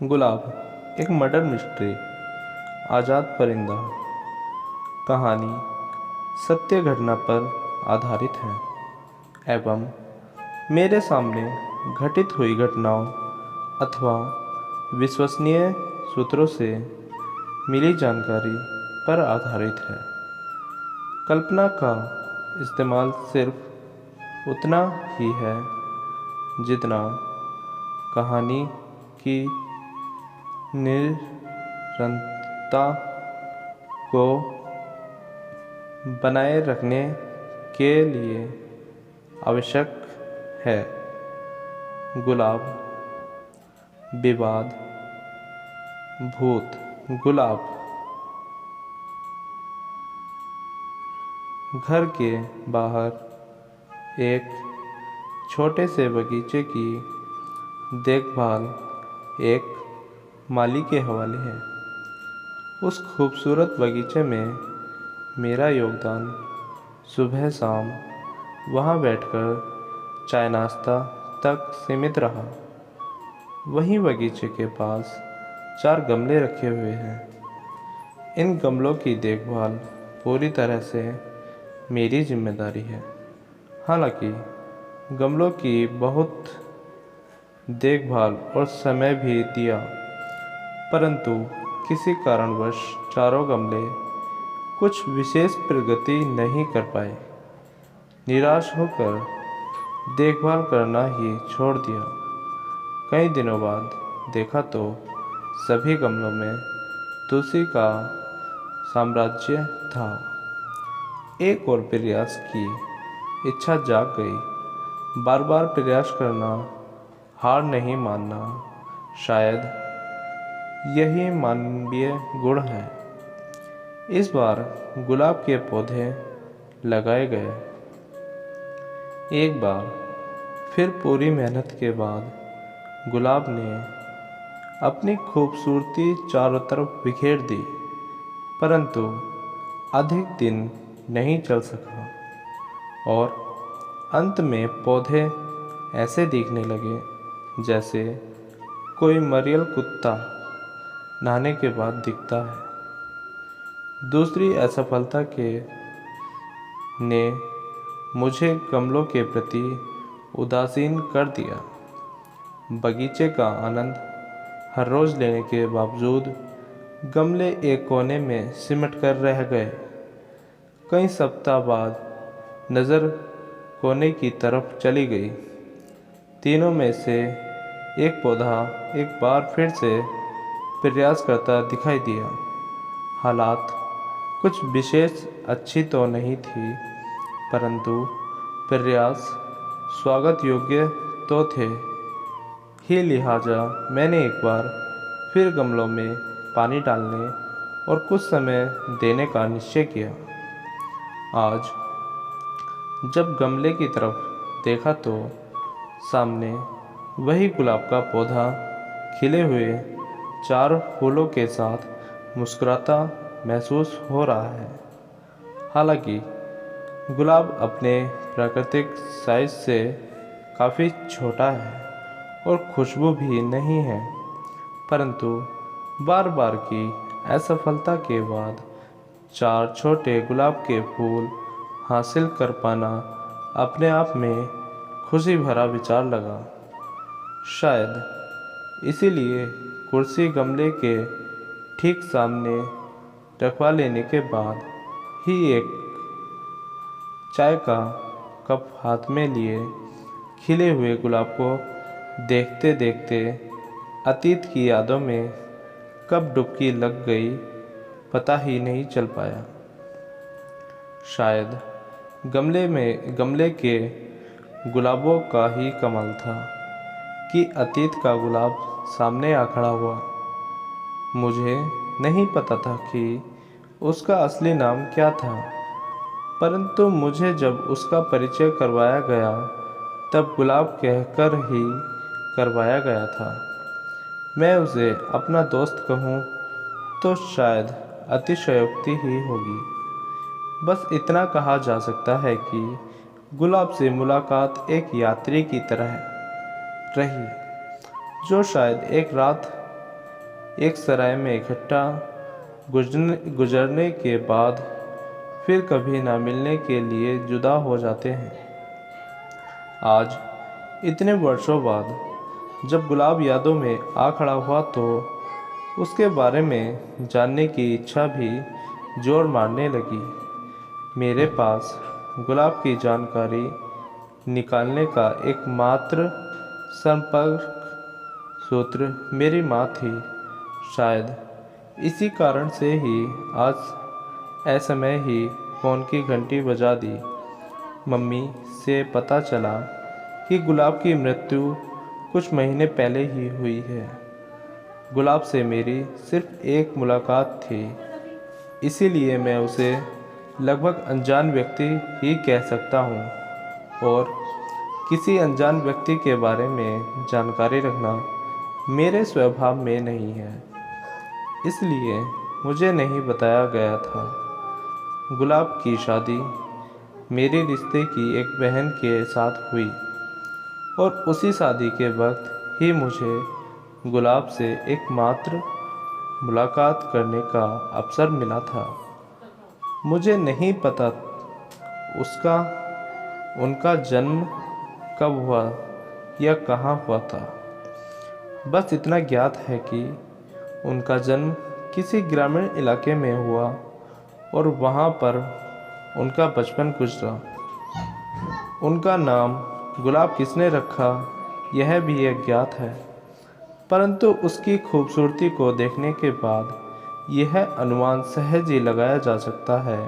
गुलाब एक murder mystery. आज़ाद परिंदा। कहानी सत्य घटना पर आधारित है एवं मेरे सामने घटित हुई घटनाओं अथवा विश्वसनीय सूत्रों से मिली जानकारी पर आधारित है। कल्पना का इस्तेमाल सिर्फ उतना ही है जितना कहानी की निरंतरता को बनाए रखने के लिए आवश्यक है। गुलाब विवाद। भूत। गुलाब घर के बाहर एक छोटे से बगीचे की देखभाल एक माली के हवाले है। उस खूबसूरत बगीचे में मेरा योगदान सुबह शाम वहाँ बैठकर चाय नाश्ता तक सीमित रहा। वहीं बगीचे के पास 4 गमले रखे हुए हैं। इन गमलों की देखभाल पूरी तरह से मेरी जिम्मेदारी है। हालांकि गमलों की बहुत देखभाल और समय भी दिया, परंतु किसी कारणवश चारों गमले कुछ विशेष प्रगति नहीं कर पाए। निराश होकर देखभाल करना ही छोड़ दिया। कई दिनों बाद देखा तो सभी गमलों में तुलसी का साम्राज्य था। एक और प्रयास की इच्छा जाग गई। बार बार प्रयास करना, हार नहीं मानना, शायद यही मानवीय गुण है। इस बार गुलाब के पौधे लगाए गए। एक बार फिर पूरी मेहनत के बाद गुलाब ने अपनी खूबसूरती चारों तरफ बिखेर दी, परंतु अधिक दिन नहीं चल सका और अंत में पौधे ऐसे दिखने लगे जैसे कोई मरियल कुत्ता नहाने के बाद दिखता है। दूसरी असफलता के ने मुझे गमलों के प्रति उदासीन कर दिया। बगीचे का आनंद हर रोज़ लेने के बावजूद गमले एक कोने में सिमट कर रह गए। कई सप्ताह बाद नज़र कोने की तरफ चली गई। तीनों में से एक पौधा एक बार फिर से प्रयास करता दिखाई दिया। हालात कुछ विशेष अच्छी तो नहीं थी, परंतु प्रयास स्वागत योग्य तो थे ही। लिहाजा मैंने एक बार फिर गमलों में पानी डालने और कुछ समय देने का निश्चय किया। आज जब गमले की तरफ देखा तो सामने वही गुलाब का पौधा खिले हुए 4 फूलों के साथ मुस्कुराता महसूस हो रहा है। हालांकि गुलाब अपने प्राकृतिक साइज से काफ़ी छोटा है और खुशबू भी नहीं है, परंतु बार बार की असफलता के बाद 4 छोटे गुलाब के फूल हासिल कर पाना अपने आप में खुशी भरा विचार लगा। शायद इसीलिए कुर्सी गमले के ठीक सामने रखवा लेने के बाद ही एक चाय का कप हाथ में लिए खिले हुए गुलाब को देखते देखते अतीत की यादों में कब डुबकी लग गई पता ही नहीं चल पाया। शायद गमले के गुलाबों का ही कमाल था कि अतीत का गुलाब सामने आ खड़ा हुआ। मुझे नहीं पता था कि उसका असली नाम क्या था, परंतु मुझे जब उसका परिचय करवाया गया तब गुलाब कहकर ही करवाया गया था। मैं उसे अपना दोस्त कहूँ तो शायद अतिशयोक्ति ही होगी। बस इतना कहा जा सकता है कि गुलाब से मुलाकात एक यात्री की तरह रही, जो शायद एक रात एक सराय में इकट्ठा गुजरने के बाद फिर कभी ना मिलने के लिए जुदा हो जाते हैं। आज इतने वर्षों बाद जब गुलाब यादों में आ खड़ा हुआ तो उसके बारे में जानने की इच्छा भी जोर मारने लगी। मेरे पास गुलाब की जानकारी निकालने का एकमात्र संपर्क सूत्र मेरी माँ थी। शायद इसी कारण से ही आज असमय ही फ़ोन की घंटी बजा दी। मम्मी से पता चला कि गुलाब की मृत्यु कुछ महीने पहले ही हुई है। गुलाब से मेरी सिर्फ एक मुलाकात थी, इसीलिए मैं उसे लगभग अनजान व्यक्ति ही कह सकता हूँ और किसी अनजान व्यक्ति के बारे में जानकारी रखना मेरे स्वभाव में नहीं है, इसलिए मुझे नहीं बताया गया था। गुलाब की शादी मेरे रिश्ते की एक बहन के साथ हुई और उसी शादी के वक्त ही मुझे गुलाब से एकमात्र मुलाकात करने का अवसर मिला था। मुझे नहीं पता उनका जन्म कब हुआ या कहाँ हुआ था। बस इतना ज्ञात है कि उनका जन्म किसी ग्रामीण इलाके में हुआ और वहाँ पर उनका बचपन गुजरा। उनका नाम गुलाब किसने रखा यह भी अज्ञात है, परंतु उसकी खूबसूरती को देखने के बाद यह अनुमान सहज ही लगाया जा सकता है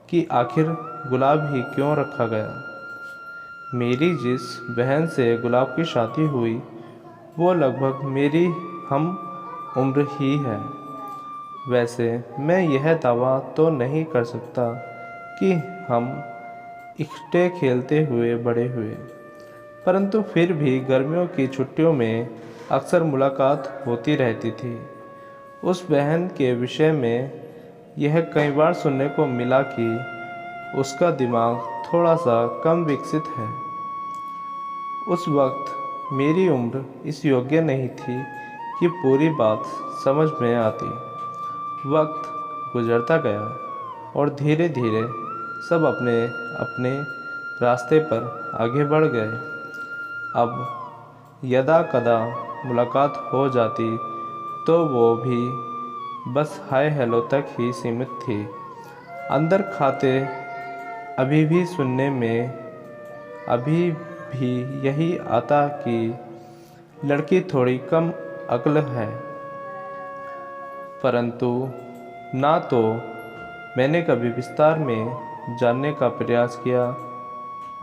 कि आखिर गुलाब ही क्यों रखा गया। मेरी जिस बहन से गुलाब की शादी हुई वो लगभग मेरी हम उम्र ही है। वैसे मैं यह दावा तो नहीं कर सकता कि हम इकट्ठे खेलते हुए बड़े हुए, परंतु फिर भी गर्मियों की छुट्टियों में अक्सर मुलाकात होती रहती थी। उस बहन के विषय में यह कई बार सुनने को मिला कि उसका दिमाग थोड़ा सा कम विकसित है। उस वक्त मेरी उम्र इस योग्य नहीं थी कि पूरी बात समझ में आती। वक्त गुजरता गया और धीरे धीरे सब अपने अपने रास्ते पर आगे बढ़ गए। अब यदा कदा मुलाकात हो जाती तो वो भी बस हाय हेलो तक ही सीमित थी। अंदर खाते अभी भी सुनने में अभी भी यही आता कि लड़की थोड़ी कम अक्ल है, परंतु ना तो मैंने कभी विस्तार में जानने का प्रयास किया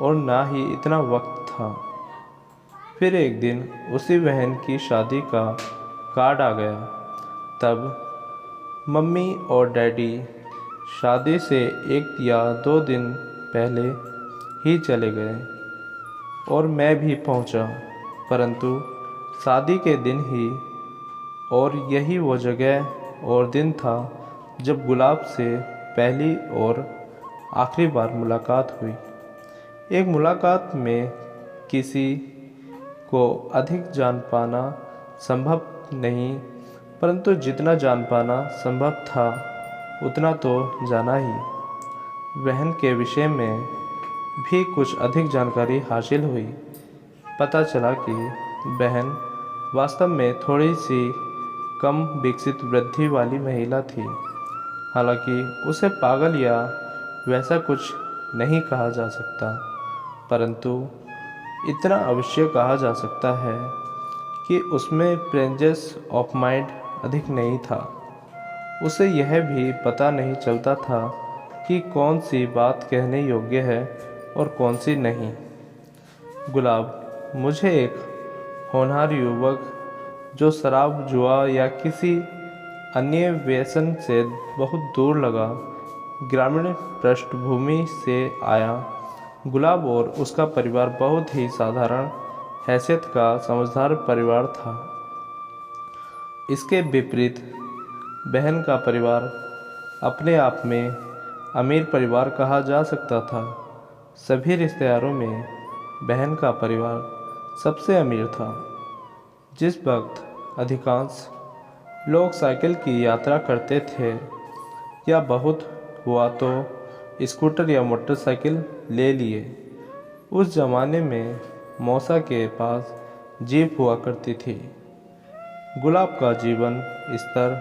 और ना ही इतना वक्त था। फिर एक दिन उसी बहन की शादी का कार्ड आ गया। तब मम्मी और डैडी शादी से 1 या 2 दिन पहले ही चले गए और मैं भी पहुंचा, परंतु शादी के दिन ही, और यही वो जगह और दिन था जब गुलाब से पहली और आखिरी बार मुलाकात हुई। एक मुलाकात में किसी को अधिक जान पाना संभव नहीं, परंतु जितना जान पाना संभव था उतना तो जाना ही। बहन के विषय में भी कुछ अधिक जानकारी हासिल हुई। पता चला कि बहन वास्तव में थोड़ी सी कम विकसित वृद्धि वाली महिला थी। हालांकि उसे पागल या वैसा कुछ नहीं कहा जा सकता, परंतु इतना अवश्य कहा जा सकता है कि उसमें प्रेजेंस ऑफ माइंड अधिक नहीं था। उसे यह भी पता नहीं चलता था कि कौन सी बात कहने योग्य है और कौन सी नहीं। गुलाब मुझे एक होनहार युवक जो शराब जुआ या किसी अन्य व्यसन से बहुत दूर लगा ग्रामीण पृष्ठभूमि से आया। गुलाब और उसका परिवार बहुत ही साधारण हैसियत का समझदार परिवार था। इसके विपरीत बहन का परिवार अपने आप में अमीर परिवार कहा जा सकता था। सभी रिश्तेदारों में बहन का परिवार सबसे अमीर था। जिस वक्त अधिकांश लोग साइकिल की यात्रा करते थे या बहुत हुआ तो स्कूटर या मोटरसाइकिल ले लिए। उस ज़माने में मौसा के पास जीप हुआ करती थी। गुलाब का जीवन स्तर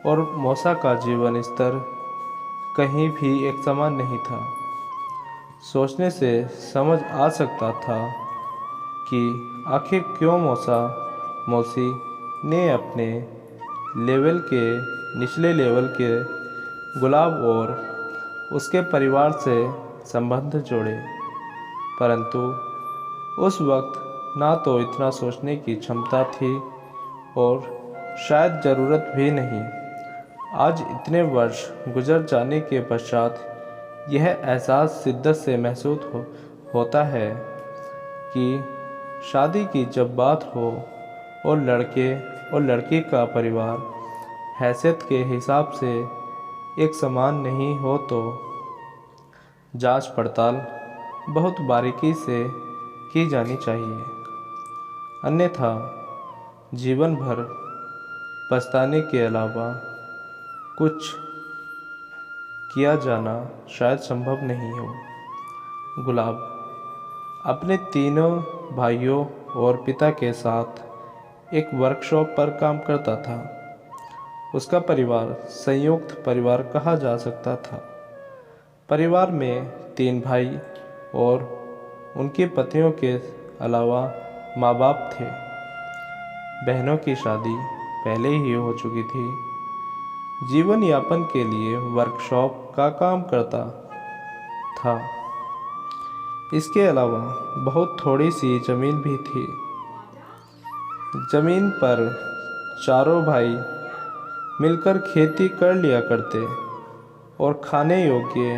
और मौसा का जीवन स्तर कहीं भी एक समान नहीं था। सोचने से समझ आ सकता था कि आखिर क्यों मौसा मौसी ने अपने लेवल के निचले लेवल के गुलाब और उसके परिवार से संबंध जोड़े। परंतु उस वक्त ना तो इतना सोचने की क्षमता थी और शायद ज़रूरत भी नहीं। आज इतने वर्ष गुजर जाने के पश्चात यह एहसास शिद्दत से महसूस होता है कि शादी की जब बात हो और लड़के और लड़की का परिवार हैसियत के हिसाब से एक समान नहीं हो तो जांच पड़ताल बहुत बारीकी से की जानी चाहिए, अन्यथा जीवन भर पछताने के अलावा कुछ किया जाना शायद संभव नहीं हो। गुलाब अपने तीनों भाइयों और पिता के साथ एक वर्कशॉप पर काम करता था। उसका परिवार संयुक्त परिवार कहा जा सकता था। परिवार में 3 भाई और उनकी पत्नियों के अलावा माँ बाप थे। बहनों की शादी पहले ही हो चुकी थी। जीवन यापन के लिए वर्कशॉप का काम करता था। इसके अलावा बहुत थोड़ी सी ज़मीन भी थी। ज़मीन पर चारों भाई मिलकर खेती कर लिया करते और खाने योग्य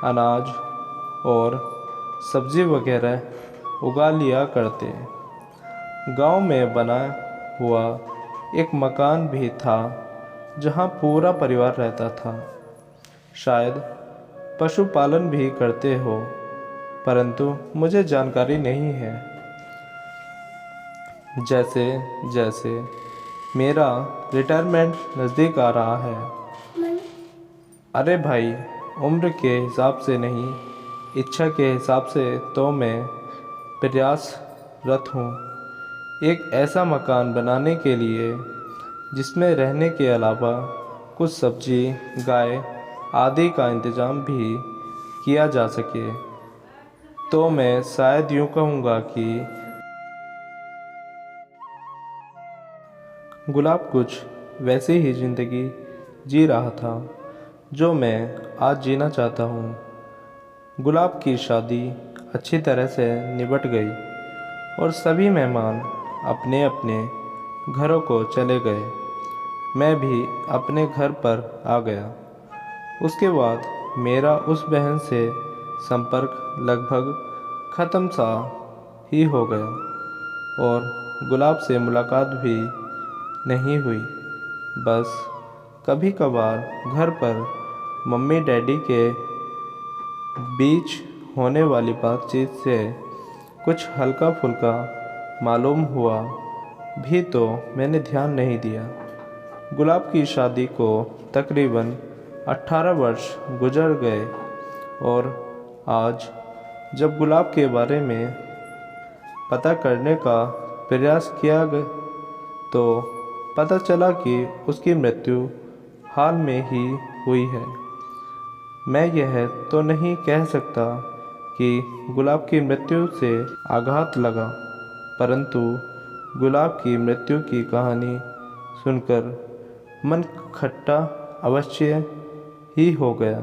अनाज और सब्ज़ी वगैरह उगा लिया करते। गांव में बना हुआ एक मकान भी था जहां पूरा परिवार रहता था। शायद पशुपालन भी करते हो, परंतु मुझे जानकारी नहीं है। जैसे जैसे मेरा रिटायरमेंट नज़दीक आ रहा है। अरे भाई, उम्र के हिसाब से नहीं, इच्छा के हिसाब से तो मैं प्रयासरत हूँ एक ऐसा मकान बनाने के लिए जिसमें रहने के अलावा कुछ सब्जी, गाय आदि का इंतज़ाम भी किया जा सके। तो मैं शायद यूँ कहूँगा कि गुलाब कुछ वैसी ही ज़िंदगी जी रहा था जो मैं आज जीना चाहता हूँ। गुलाब की शादी अच्छी तरह से निपट गई और सभी मेहमान अपने अपने घरों को चले गए। मैं भी अपने घर पर आ गया। उसके बाद मेरा उस बहन से संपर्क लगभग ख़त्म सा ही हो गया और गुलाब से मुलाकात भी नहीं हुई। बस कभी कभार घर पर मम्मी डैडी के बीच होने वाली बातचीत से कुछ हल्का फुल्का मालूम हुआ भी तो मैंने ध्यान नहीं दिया। गुलाब की शादी को तकरीबन 18 वर्ष गुजर गए और आज जब गुलाब के बारे में पता करने का प्रयास किया गया तो पता चला कि उसकी मृत्यु हाल में ही हुई है। मैं यह तो नहीं कह सकता कि गुलाब की मृत्यु से आघात लगा, परंतु गुलाब की मृत्यु की कहानी सुनकर मन खट्टा अवश्य ही हो गया।